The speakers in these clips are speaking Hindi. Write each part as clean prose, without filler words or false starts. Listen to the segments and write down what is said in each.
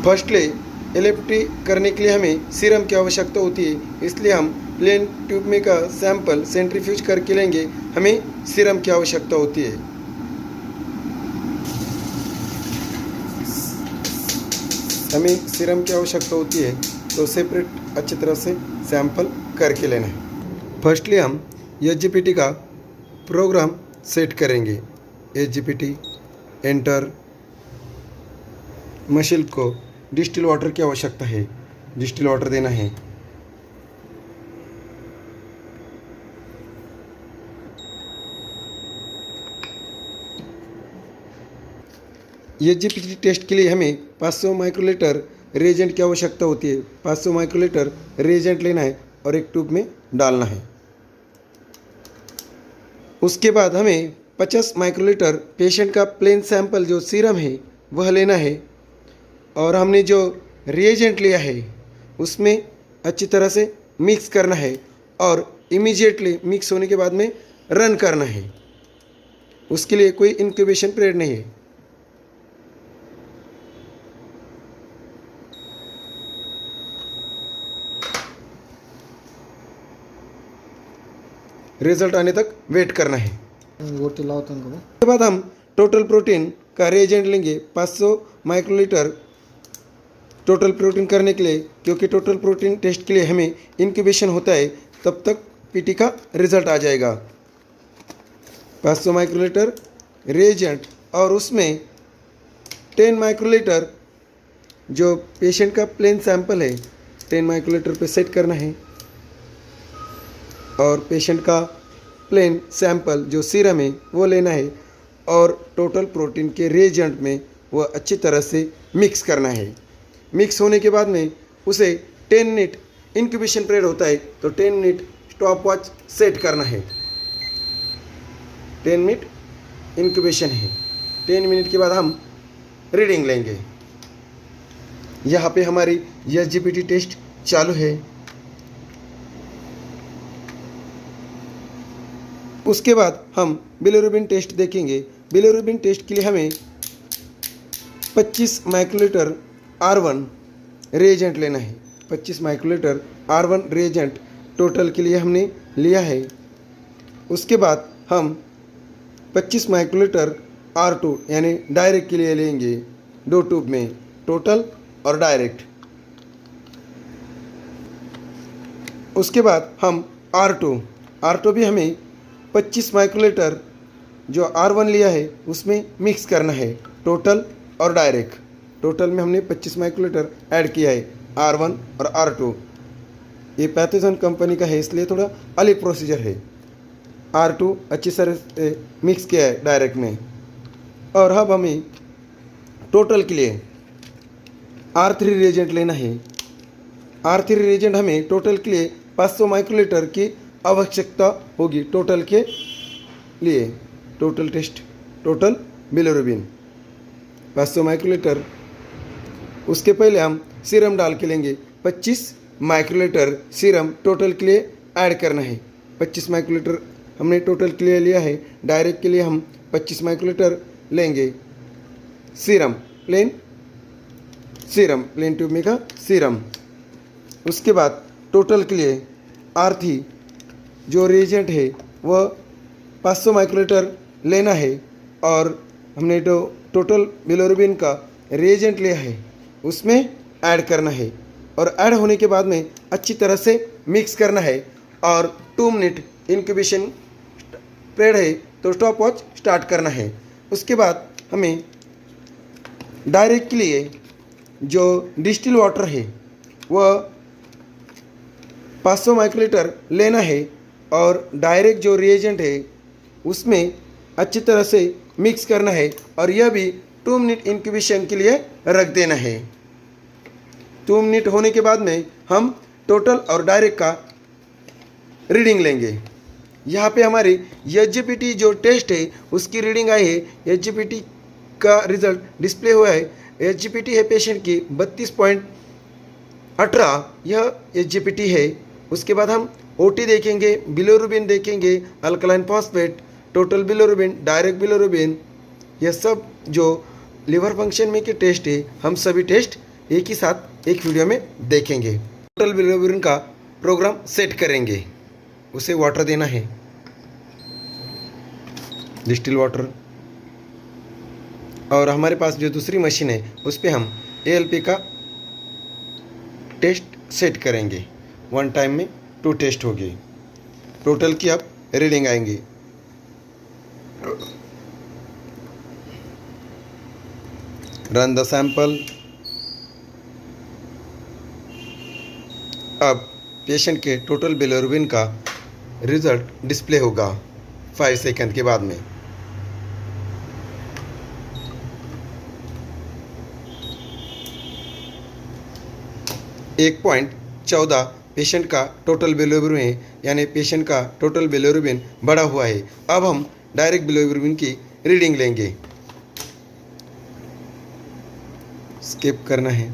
फर्स्टली एलएफटी करने के लिए हमें सीरम की आवश्यकता होती है, इसलिए हम प्लेन ट्यूब में का सैंपल सेंट्रीफ्यूज करके लेंगे। हमें सीरम की आवश्यकता होती है। हमें सीरम की आवश्यकता होती है तो सेपरेट अच्छी तरह से सैंपल करके लेना है। फर्स्टली हम एचजीपीटी का प्रोग्राम सेट करेंगे। एचजीपीटी एंटर। मशीन को डिस्टिल वाटर की आवश्यकता है, डिस्टिल वाटर देना है। एचजीपीटी टेस्ट के लिए हमें 500 माइक्रोलीटर रिएजेंट की आवश्यकता होती है। 500 माइक्रोलीटर रिएजेंट लेना है और एक ट्यूब में डालना है। उसके बाद हमें 50 माइक्रोलीटर पेशेंट का प्लेन सैंपल जो सीरम है वह लेना है और हमने जो रिएजेंट लिया है उसमें अच्छी तरह से मिक्स करना है और इमीडिएटली मिक्स होने के बाद में रन करना है। उसके लिए कोई इंक्यूबेशन पीरियड नहीं है। रिजल्ट आने तक वेट करना है। उसके बाद हम टोटल प्रोटीन का रिएजेंट लेंगे 500 माइक्रोलीटर टोटल प्रोटीन करने के लिए, क्योंकि टोटल प्रोटीन टेस्ट के लिए हमें इंक्यूबेशन होता है, तब तक पीटी का रिजल्ट आ जाएगा। 500 माइक्रोलीटर रिएजेंट और उसमें 10 माइक्रोलीटर जो पेशेंट का प्लेन सैंपल है 10 माइक्रोलीटर पे सेट करना है और पेशेंट का प्लेन सैंपल जो सीरम है वो लेना है और टोटल प्रोटीन के रिएजेंट में वह अच्छी तरह से मिक्स करना है। मिक्स होने के बाद में उसे 10 मिनट इंक्यूबेशन पीरियड होता है, तो 10 मिनट स्टॉप वॉच सेट करना है। 10 मिनट इंक्यूबेशन है। 10 मिनट के बाद हम रीडिंग लेंगे। यहाँ पे हमारी एचजीपीटी टेस्ट चालू है। उसके बाद हम बिलिरुबिन टेस्ट देखेंगे। बिलिरुबिन टेस्ट के लिए हमें 25 माइक्रोलीटर R1 रिएजेंट लेना है। 25 माइक्रोलीटर R1 रिएजेंट टोटल के लिए हमने लिया है। उसके बाद हम 25 माइक्रोलीटर R2 यानी डायरेक्ट के लिए लेंगे, 2 ट्यूब में, टोटल और डायरेक्ट। उसके बाद हम R2 भी हमें 25 माइक्रोलीटर जो R1 लिया है उसमें मिक्स करना है, टोटल और डायरेक्ट। टोटल में हमने 25 माइक्रोलीटर ऐड किया है, R1 और R2। ये पैथोजन कंपनी का है, इसलिए थोड़ा अलग प्रोसीजर है। R2 अच्छी तरह से मिक्स किया है डायरेक्ट में। और अब हमें टोटल के लिए R3 रिएजेंट लेना है। R3 रिएजेंट हमें टोटल के लिए 500 माइक्रोलीटर की आवश्यकता होगी टोटल के लिए। Total test, total bilirubin 500 microlitre. उसके पहले हम सीरम डाल के लेंगे। 25 माइक्रोलीटर सीरम टोटल के लिए ऐड करना है। 25 माइक्रोलीटर हमने टोटल के लिए लिया है, डायरेक्ट के लिए हम 25 माइक्रोलीटर लेंगे। सीरम प्लेन ट्यूब में का सीरम। उसके बाद टोटल के लिए R3 जो रिएजेंट है वह 500 माइक्रोलीटर लेना है और हमने जो टोटल बिलिरुबिन का रिएजेंट लिया है उसमें ऐड करना है और ऐड होने के बाद में अच्छी तरह से मिक्स करना है और 2 मिनट इंक्यूबेशन पीरियड है तो स्टॉप वॉच स्टार्ट करना है। उसके बाद हमें डायरेक्ट के लिए जो डिस्टिल वाटर है वह 500 माइक्रोलीटर लेना है और डायरेक्ट जो रिएजेंट है उसमें अच्छी तरह से मिक्स करना है और यह भी 2 मिनट इंक्यूबेशन के लिए रख देना है। 2 मिनट होने के बाद में हम टोटल और डायरेक्ट का रीडिंग लेंगे। यहाँ पे हमारी एचजीपीटी जो टेस्ट है उसकी रीडिंग आई है। एचजीपीटी का रिजल्ट डिस्प्ले हुआ है। एचजीपीटी है पेशेंट की 32.18, यह एचजीपीटी है। उसके बाद हम ओटी देखेंगे, बिलिरुबिन देखेंगे, alkaline phosphate, total bilirubin, direct bilirubin, यह सब जो लिवर फंक्शन में के टेस्ट है हम सभी टेस्ट एक ही साथ एक वीडियो में देखेंगे। टोटल बिलिरुबिन का प्रोग्राम सेट करेंगे, उसे वाटर देना है, डिस्टिल वाटर। और हमारे पास जो दूसरी मशीन है उस पर हम ALP का टेस्ट सेट करेंगे। 1 टाइम में 2 टेस्ट होगी। टोटल की अब रीडिंग आएंगी। Run the sample. अब पेशेंट के टोटल बिलिरुबिन का रिजल्ट डिस्प्ले होगा 5 सेकंड के बाद में। एक 1.14 पेशेंट का टोटल बिलिरुबिन है, यानी पेशेंट का टोटल बिलिरुबिन बढ़ा हुआ है। अब हम डायरेक्ट बिलिरुबिन की रीडिंग लेंगे। स्किप करना है,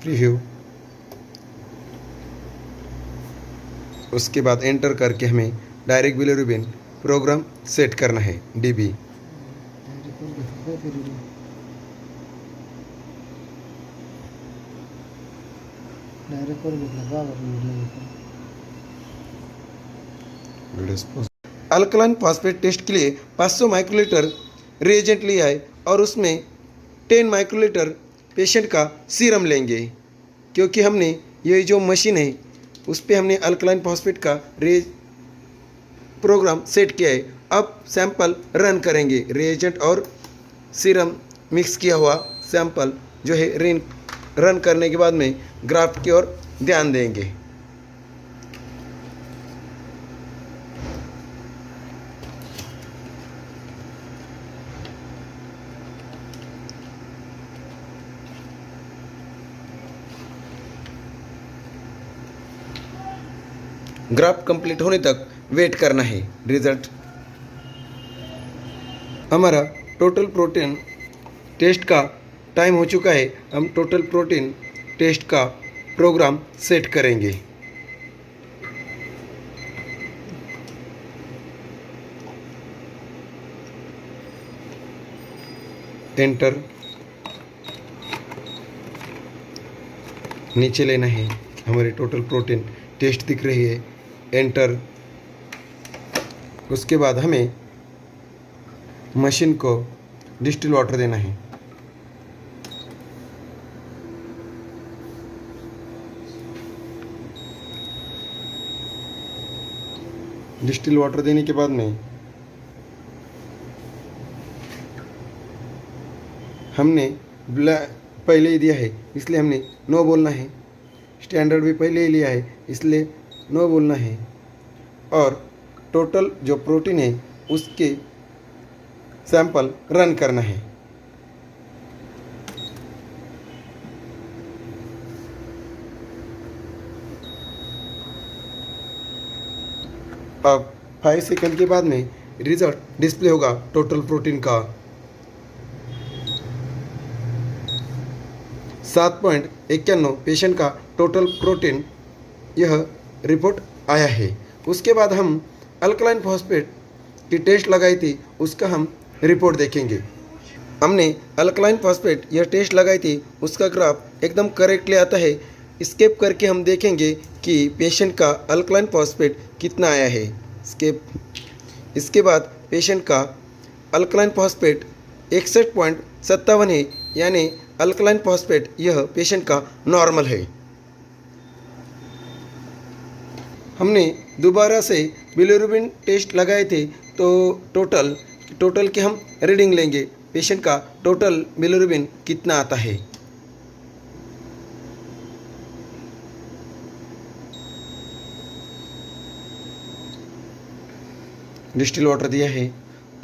प्रीव्यू, उसके बाद एंटर करके हमें डायरेक्ट बिलिरुबिन प्रोग्राम सेट करना है। DB अल्कलाइन फॉस्फेट टेस्ट के लिए 500 माइक्रोलीटर रिएजेंट लिया है और उसमें 10 माइक्रोलीटर पेशेंट का सीरम लेंगे, क्योंकि हमने ये जो मशीन है उस पर हमने अल्कलाइन फॉस्फेट का प्रोग्राम सेट किया है। अब सैंपल रन करेंगे। रिएजेंट और सीरम मिक्स किया हुआ सैंपल जो है रन करने के बाद में ग्राफ की ओर ध्यान देंगे। ग्राफ कंप्लीट होने तक वेट करना है। रिजल्ट हमारा टोटल प्रोटीन टेस्ट का टाइम हो चुका है। हम टोटल प्रोटीन टेस्ट का प्रोग्राम सेट करेंगे। एंटर, नीचे लेना है, हमारी टोटल प्रोटीन टेस्ट दिख रही है। एंटर, उसके बाद हमें मशीन को डिस्टिल वाटर देना है। डिस्टिल वाटर देने के बाद में हमने पहले ही दिया है इसलिए हमने नो बोलना है। स्टैंडर्ड भी पहले ही लिया है इसलिए नो बोलना है। और टोटल जो प्रोटीन है उसके सैंपल रन करना है। अब 5 सेकंड के बाद में रिजल्ट डिस्प्ले होगा टोटल प्रोटीन का। 7.91 पेशेंट का टोटल प्रोटीन यह रिपोर्ट आया है। उसके बाद हम अल्कलाइन फॉस्फेट की टेस्ट लगाई थी, उसका हम रिपोर्ट देखेंगे। हमने अल्कलाइन फॉस्फेट यह टेस्ट लगाई थी, उसका ग्राफ एकदम करेक्टली आता है। स्किप करके हम देखेंगे कि पेशेंट का अल्कलाइन फॉस्फेट कितना आया है। स्किप। इसके बाद पेशेंट का अल्कलाइन फॉस्फेट 61.57 है, यानी अल्कलाइन फॉस्फेट यह पेशेंट का नॉर्मल है। हमने दोबारा से बिलिरुबिन टेस्ट लगाए थे, तो टोटल की हम रीडिंग लेंगे। पेशेंट का टोटल बिलिरुबिन कितना आता है। डिस्टिल वाटर दिया है।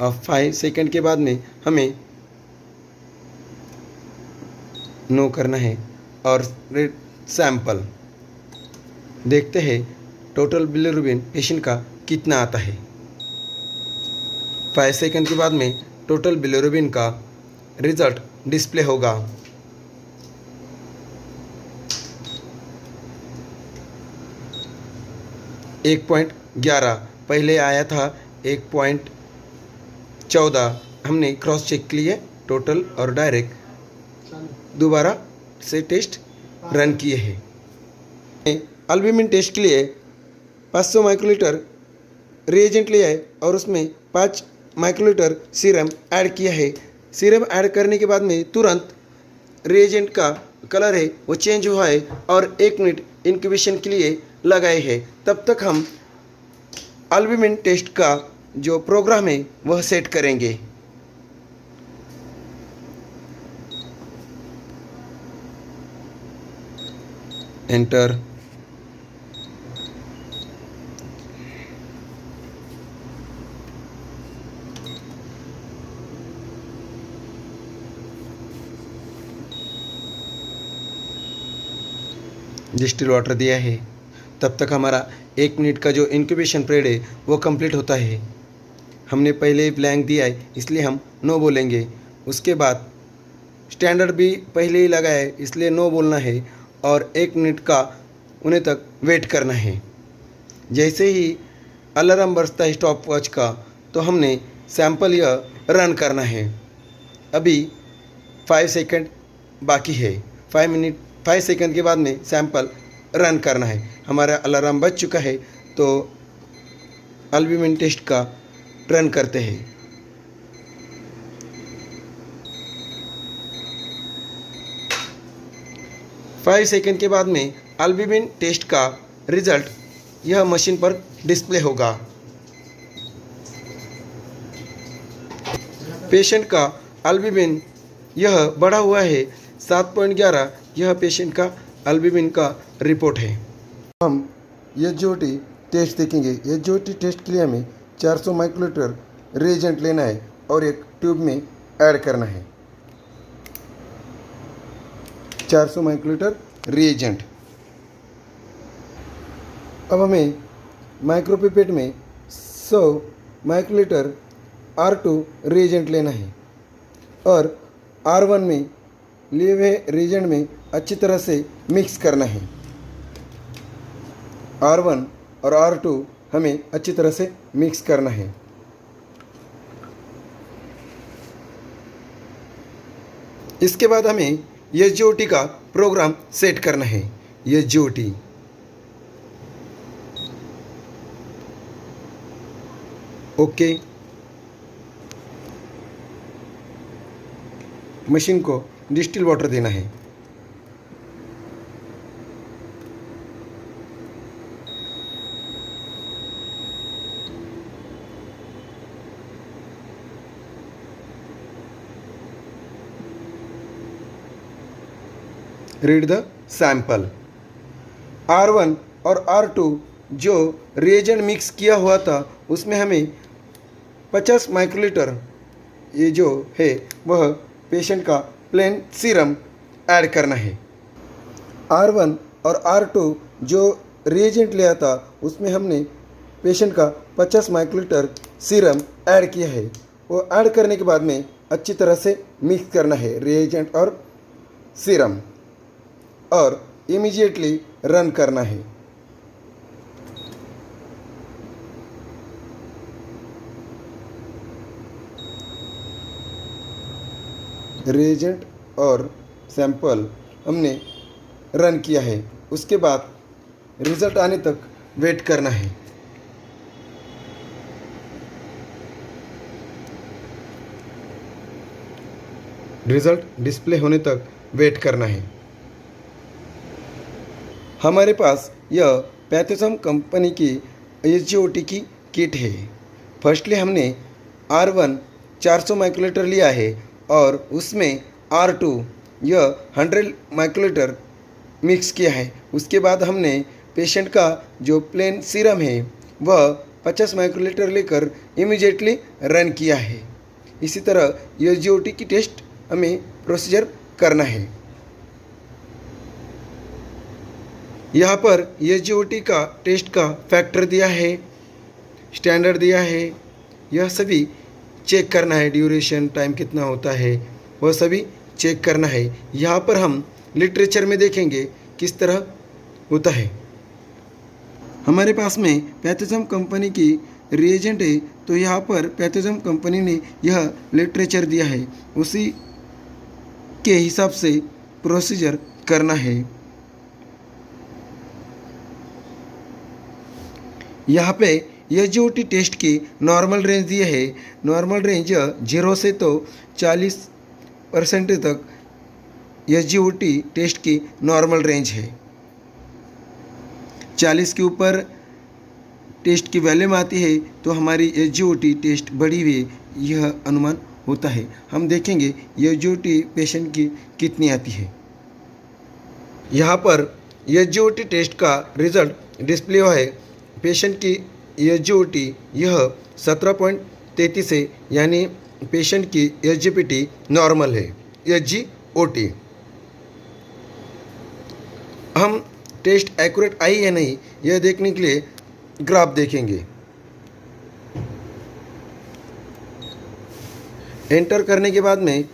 अब 5 सेकंड के बाद में हमें नो करना है और सैंपल देखते हैं टोटल बिलिरुबिन पेशेंट का कितना आता है। 5 सेकंड के बाद में टोटल बिलिरुबिन का रिजल्ट डिस्प्ले होगा। एक 1.11 पहले आया था 1.14। हमने क्रॉस चेक किए टोटल और डायरेक्ट दोबारा से टेस्ट रन किए हैं। एल्ब्यूमिन टेस्ट के लिए 500 माइक्रोलीटर रिएजेंट लिया है और उसमें 5 माइक्रोलीटर सीरम ऐड किया है। सीरम ऐड करने के बाद में तुरंत रिएजेंट का कलर है वो चेंज हुआ है और 1 मिनट इंक्यूबेशन के लिए लगाए हैं। तब तक हम एल्ब्यूमिन टेस्ट का जो प्रोग्राम है वह सेट करेंगे। एंटर। डिस्टिल वाटर दिया है। तब तक हमारा 1 मिनट का जो इंक्यूबेशन पीरियड है वो कंप्लीट होता है। हमने पहले ही ब्लैंक दिया है इसलिए हम नो बोलेंगे। उसके बाद स्टैंडर्ड भी पहले ही लगा है इसलिए नो बोलना है और 1 मिनट का उन्हें तक वेट करना है। जैसे ही अलार्म बजता है स्टॉप वॉच का तो हमने सैंपल यह रन करना है। अभी 5 सेकंड बाकी है। 5 सेकंड के बाद में सैंपल रन करना है। हमारा अलार्म बज चुका है तो एल्ब्यूमिन टेस्ट का रन करते हैं। फाइव सेकंड के बाद में एल्ब्यूमिन टेस्ट का रिजल्ट यह मशीन पर डिस्प्ले होगा। पेशेंट का एल्ब्यूमिन यह बढ़ा हुआ है 7.11। यह पेशेंट का एल्ब्यूमिन का रिपोर्ट है। हम एच.जी.ओ.टी टेस्ट देखेंगे। एच.जी.ओ.टी टेस्ट के लिए हमें 400 माइक्रोलीटर रिएजेंट लेना है और एक ट्यूब में ऐड करना है। 400 माइक्रोलीटर रिएजेंट। अब हमें माइक्रोपिपेट में 100 माइक्रोलीटर R2 रिएजेंट लेना है और R1 में लिए हुए रिएजेंट में अच्छी तरह से मिक्स करना है। R1 और R2 हमें अच्छी तरह से मिक्स करना है। इसके बाद हमें एच.जी.ओ.टी का प्रोग्राम सेट करना है। एच.जी.ओ.टी ओके। मशीन को डिस्टिल वाटर देना है। Read the sample. R1 और R2 जो रिएजेंट मिक्स किया हुआ था उसमें हमें 50 माइक्रोलीटर ये जो है वह पेशेंट का प्लेन सीरम ऐड करना है। R1 और R2 जो रिएजेंट लिया था उसमें हमने पेशेंट का 50 माइक्रोलीटर सीरम ऐड किया है। वो ऐड करने के बाद में अच्छी तरह से मिक्स करना है रिएजेंट और सीरम और इमीडिएटली रन करना है। रिएजेंट और सैंपल हमने रन किया है। उसके बाद रिज़ल्ट आने तक वेट करना है। रिज़ल्ट डिस्प्ले होने तक वेट करना है। हमारे पास यह पैथोजम कंपनी की एच.जी.ओ.टी की किट है। फर्स्टली हमने R1 400 माइक्रोलीटर लिया है और उसमें R2 यह 100 माइक्रोलीटर मिक्स किया है। उसके बाद हमने पेशेंट का जो प्लेन सीरम है वह 50 माइक्रोलीटर लेकर इमीडिएटली रन किया है। इसी तरह एच.जी.ओ.टी की टेस्ट हमें प्रोसीजर करना है। यहाँ पर एच.जी.ओ.टी का टेस्ट का फैक्टर दिया है, स्टैंडर्ड दिया है। यह सभी चेक करना है। ड्यूरेशन टाइम कितना होता है वह सभी चेक करना है। यहाँ पर हम लिटरेचर में देखेंगे किस तरह होता है। हमारे पास में पैथोजम कंपनी की रिएजेंट है तो यहाँ पर पैथोजम कंपनी ने यह लिटरेचर दिया है। उसी के हिसाब से प्रोसीजर करना है। यहाँ पे SGOT टेस्ट की नॉर्मल रेंज दी है। नॉर्मल रेंज 0 से तो 40% तक SGOT टेस्ट की नॉर्मल रेंज है। 40 के ऊपर टेस्ट की वैल्यू में आती है तो हमारी SGOT टेस्ट बढ़ी हुई यह अनुमान होता है। हम देखेंगे SGOT पेशेंट की कितनी आती है। यहाँ पर SGOT टेस्ट का रिजल्ट डिस्प्ले हुआ है। पेशेंट की SGOT यह 17.33 है, यानी पेशेंट की SGPT नॉर्मल है। SGOT हम टेस्ट एक्यूरेट आई या नहीं यह देखने के लिए ग्राफ देखेंगे। एंटर करने के बाद में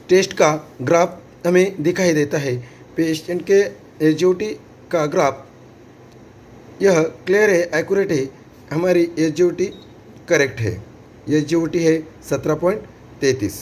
टेस्ट का ग्राफ हमें दिखाई देता है। पेशेंट के SGOT का ग्राफ यह क्लियर है, एक्यूरेट है, हमारी SGOT करेक्ट है। SGOT है 17.33।